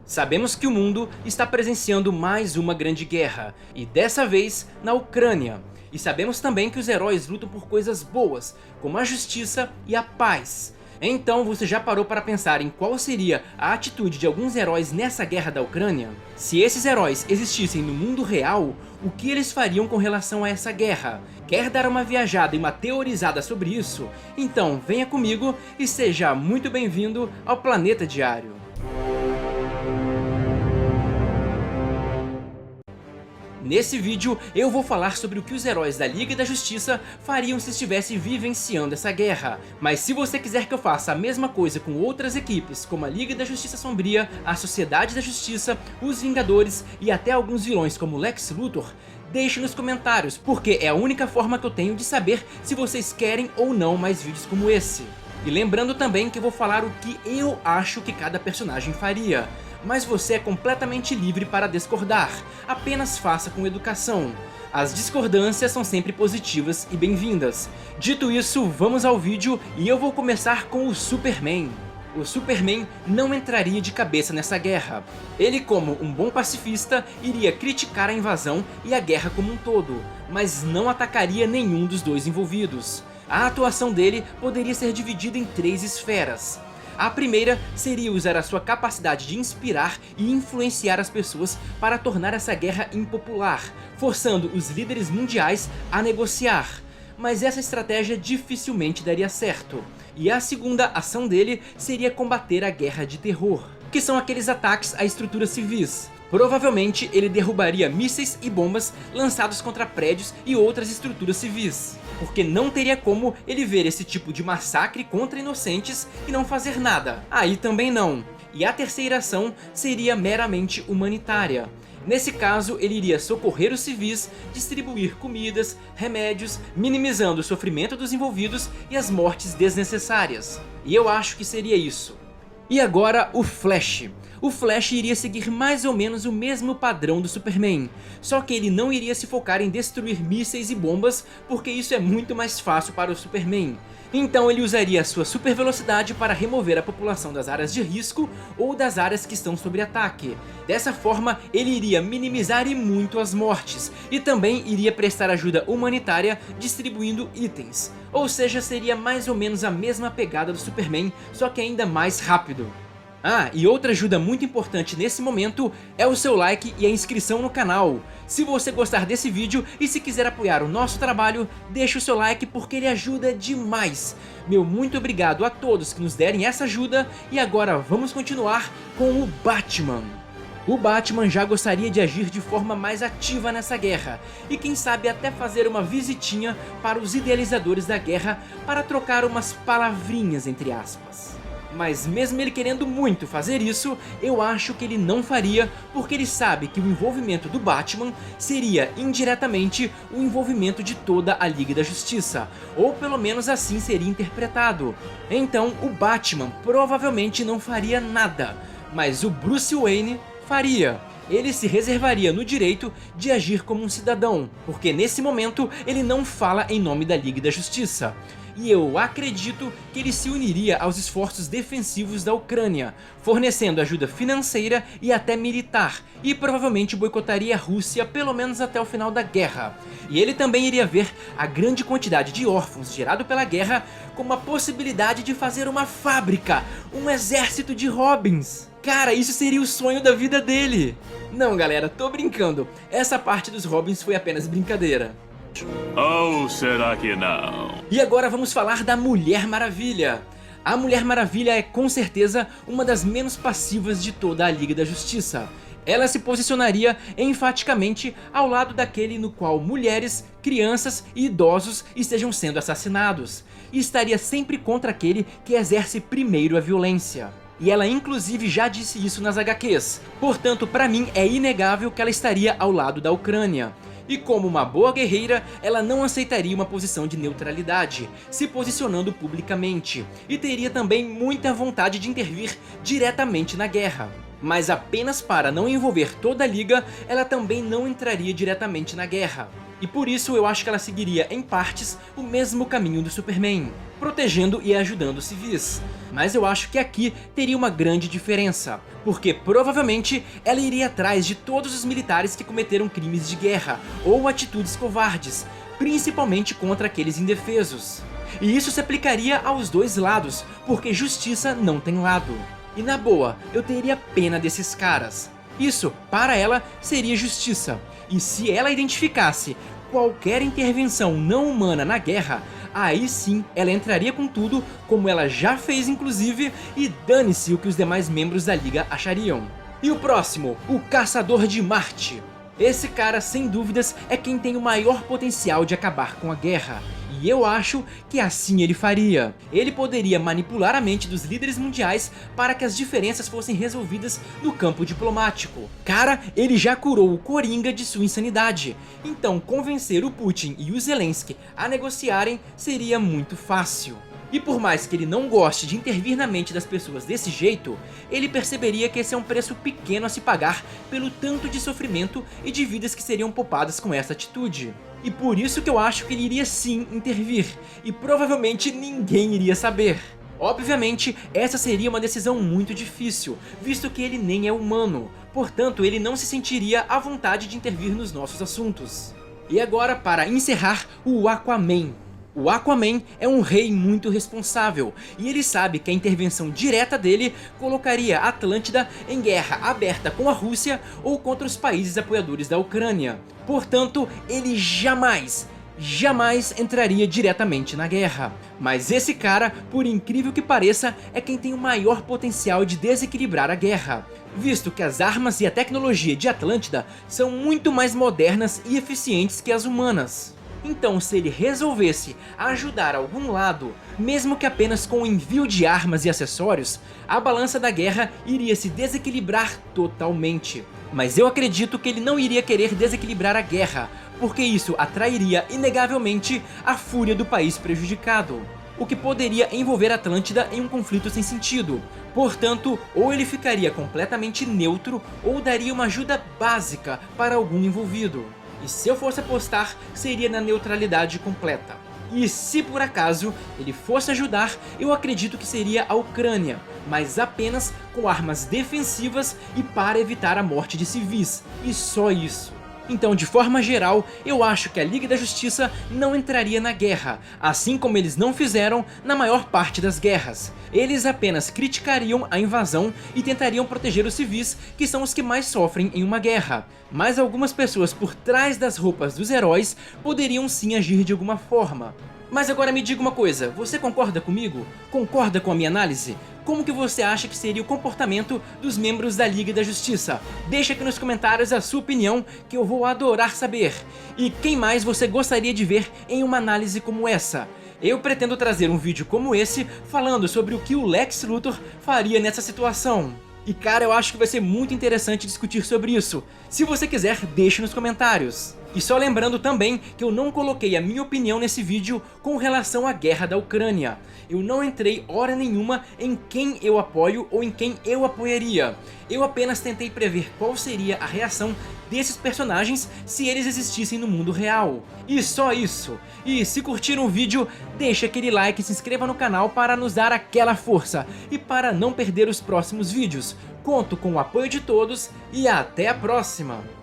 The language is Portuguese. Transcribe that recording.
Sabemos que o mundo está presenciando mais uma grande guerra, e dessa vez na Ucrânia. E sabemos também que os heróis lutam por coisas boas, como a justiça e a paz. Então você já parou para pensar em qual seria a atitude de alguns heróis nessa guerra da Ucrânia? Se esses heróis existissem no mundo real, o que eles fariam com relação a essa guerra? Quer dar uma viajada e uma teorizada sobre isso? Então venha comigo e seja muito bem-vindo ao Planeta Diário. Nesse vídeo eu vou falar sobre o que os heróis da Liga da Justiça fariam se estivessem vivenciando essa guerra. Mas se você quiser que eu faça a mesma coisa com outras equipes, como a Liga da Justiça Sombria, a Sociedade da Justiça, os Vingadores e até alguns vilões como Lex Luthor, deixe nos comentários, porque é a única forma que eu tenho de saber se vocês querem ou não mais vídeos como esse. E lembrando também que eu vou falar o que eu acho que cada personagem faria. Mas você é completamente livre para discordar, apenas faça com educação. As discordâncias são sempre positivas e bem-vindas. Dito isso, vamos ao vídeo e eu vou começar com o Superman. O Superman não entraria de cabeça nessa guerra. Ele, como um bom pacifista, iria criticar a invasão e a guerra como um todo, mas não atacaria nenhum dos dois envolvidos. A atuação dele poderia ser dividida em três esferas. A primeira seria usar a sua capacidade de inspirar e influenciar as pessoas para tornar essa guerra impopular, forçando os líderes mundiais a negociar. Mas essa estratégia dificilmente daria certo. E a segunda ação dele seria combater a guerra de terror, que são aqueles ataques a estruturas civis. Provavelmente ele derrubaria mísseis e bombas lançados contra prédios e outras estruturas civis, porque não teria como ele ver esse tipo de massacre contra inocentes e não fazer nada. Aí também não. E a terceira ação seria meramente humanitária. Nesse caso, ele iria socorrer os civis, distribuir comidas, remédios, minimizando o sofrimento dos envolvidos e as mortes desnecessárias. E eu acho que seria isso. E agora o Flash. O Flash iria seguir mais ou menos o mesmo padrão do Superman, só que ele não iria se focar em destruir mísseis e bombas, porque isso é muito mais fácil para o Superman. Então ele usaria a sua super velocidade para remover a população das áreas de risco ou das áreas que estão sob ataque. Dessa forma ele iria minimizar e muito as mortes, e também iria prestar ajuda humanitária distribuindo itens. Ou seja, seria mais ou menos a mesma pegada do Superman, só que ainda mais rápido. Ah, e outra ajuda muito importante nesse momento é o seu like e a inscrição no canal. Se você gostar desse vídeo e se quiser apoiar o nosso trabalho, deixe o seu like porque ele ajuda demais. Meu muito obrigado a todos que nos derem essa ajuda e agora vamos continuar com o Batman. O Batman já gostaria de agir de forma mais ativa nessa guerra, e quem sabe até fazer uma visitinha para os idealizadores da guerra para trocar umas palavrinhas entre aspas. Mas mesmo ele querendo muito fazer isso, eu acho que ele não faria, porque ele sabe que o envolvimento do Batman seria indiretamente o envolvimento de toda a Liga da Justiça, ou pelo menos assim seria interpretado. Então o Batman provavelmente não faria nada, mas o Bruce Wayne faria. Ele se reservaria no direito de agir como um cidadão, porque nesse momento ele não fala em nome da Liga da Justiça. E eu acredito que ele se uniria aos esforços defensivos da Ucrânia, fornecendo ajuda financeira e até militar, e provavelmente boicotaria a Rússia pelo menos até o final da guerra. E ele também iria ver a grande quantidade de órfãos gerado pela guerra como a possibilidade de fazer uma fábrica, um exército de Robins. Cara, isso seria o sonho da vida dele. Não galera, tô brincando, essa parte dos Robins foi apenas brincadeira. Ou será que não? E agora vamos falar da Mulher Maravilha. A Mulher Maravilha é com certeza uma das menos passivas de toda a Liga da Justiça. Ela se posicionaria enfaticamente ao lado daquele no qual mulheres, crianças e idosos estejam sendo assassinados, e estaria sempre contra aquele que exerce primeiro a violência. E ela inclusive já disse isso nas HQs, portanto pra mim é inegável que ela estaria ao lado da Ucrânia. E como uma boa guerreira, ela não aceitaria uma posição de neutralidade, se posicionando publicamente, e teria também muita vontade de intervir diretamente na guerra. Mas apenas para não envolver toda a Liga, ela também não entraria diretamente na guerra. E por isso eu acho que ela seguiria em partes o mesmo caminho do Superman. protegendo e ajudando os civis. Mas eu acho que aqui teria uma grande diferença, porque provavelmente ela iria atrás de todos os militares que cometeram crimes de guerra ou atitudes covardes, principalmente contra aqueles indefesos. E isso se aplicaria aos dois lados, porque justiça não tem lado. E na boa, eu teria pena desses caras. Isso, para ela, seria justiça. E se ela identificasse qualquer intervenção não humana na guerra, aí sim ela entraria com tudo, como ela já fez inclusive, e dane-se o que os demais membros da Liga achariam. E o próximo, o Caçador de Marte. Esse cara, sem dúvidas, é quem tem o maior potencial de acabar com a guerra. E eu acho que assim ele faria. Ele poderia manipular a mente dos líderes mundiais para que as diferenças fossem resolvidas no campo diplomático. Cara, ele já curou o Coringa de sua insanidade. Então convencer o Putin e o Zelensky a negociarem seria muito fácil. E por mais que ele não goste de intervir na mente das pessoas desse jeito, ele perceberia que esse é um preço pequeno a se pagar pelo tanto de sofrimento e de vidas que seriam poupadas com essa atitude. E por isso que eu acho que ele iria sim intervir, e provavelmente ninguém iria saber. Obviamente, essa seria uma decisão muito difícil, visto que ele nem é humano, portanto ele não se sentiria à vontade de intervir nos nossos assuntos. E agora, para encerrar, o Aquaman. O Aquaman é um rei muito responsável, e ele sabe que a intervenção direta dele colocaria a Atlântida em guerra aberta com a Rússia ou contra os países apoiadores da Ucrânia. Portanto, ele jamais entraria diretamente na guerra. Mas esse cara, por incrível que pareça, é quem tem o maior potencial de desequilibrar a guerra, visto que as armas e a tecnologia de Atlântida são muito mais modernas e eficientes que as humanas. Então, se ele resolvesse ajudar algum lado, mesmo que apenas com o envio de armas e acessórios, a balança da guerra iria se desequilibrar totalmente. Mas eu acredito que ele não iria querer desequilibrar a guerra, porque isso atrairia inegavelmente a fúria do país prejudicado, o que poderia envolver a Atlântida em um conflito sem sentido. Portanto, ou ele ficaria completamente neutro, ou daria uma ajuda básica para algum envolvido. E se eu fosse apostar, seria na neutralidade completa. E se por acaso ele fosse ajudar, eu acredito que seria a Ucrânia, mas apenas com armas defensivas e para evitar a morte de civis, e só isso. Então, de forma geral, eu acho que a Liga da Justiça não entraria na guerra, assim como eles não fizeram na maior parte das guerras. Eles apenas criticariam a invasão e tentariam proteger os civis, que são os que mais sofrem em uma guerra. Mas algumas pessoas por trás das roupas dos heróis poderiam sim agir de alguma forma. Mas agora me diga uma coisa, você concorda comigo? Concorda com a minha análise? Como que você acha que seria o comportamento dos membros da Liga da Justiça? Deixa aqui nos comentários a sua opinião, que eu vou adorar saber. E quem mais você gostaria de ver em uma análise como essa? Eu pretendo trazer um vídeo como esse, falando sobre o que o Lex Luthor faria nessa situação. E cara, eu acho que vai ser muito interessante discutir sobre isso. Se você quiser, deixe nos comentários. E só lembrando também que eu não coloquei a minha opinião nesse vídeo com relação à guerra da Ucrânia. Eu não entrei hora nenhuma em quem eu apoio ou em quem eu apoiaria. Eu apenas tentei prever qual seria a reação desses personagens se eles existissem no mundo real. E só isso. E se curtiram o vídeo, deixa aquele like e se inscreva no canal para nos dar aquela força. E para não perder os próximos vídeos. Conto com o apoio de todos e até a próxima!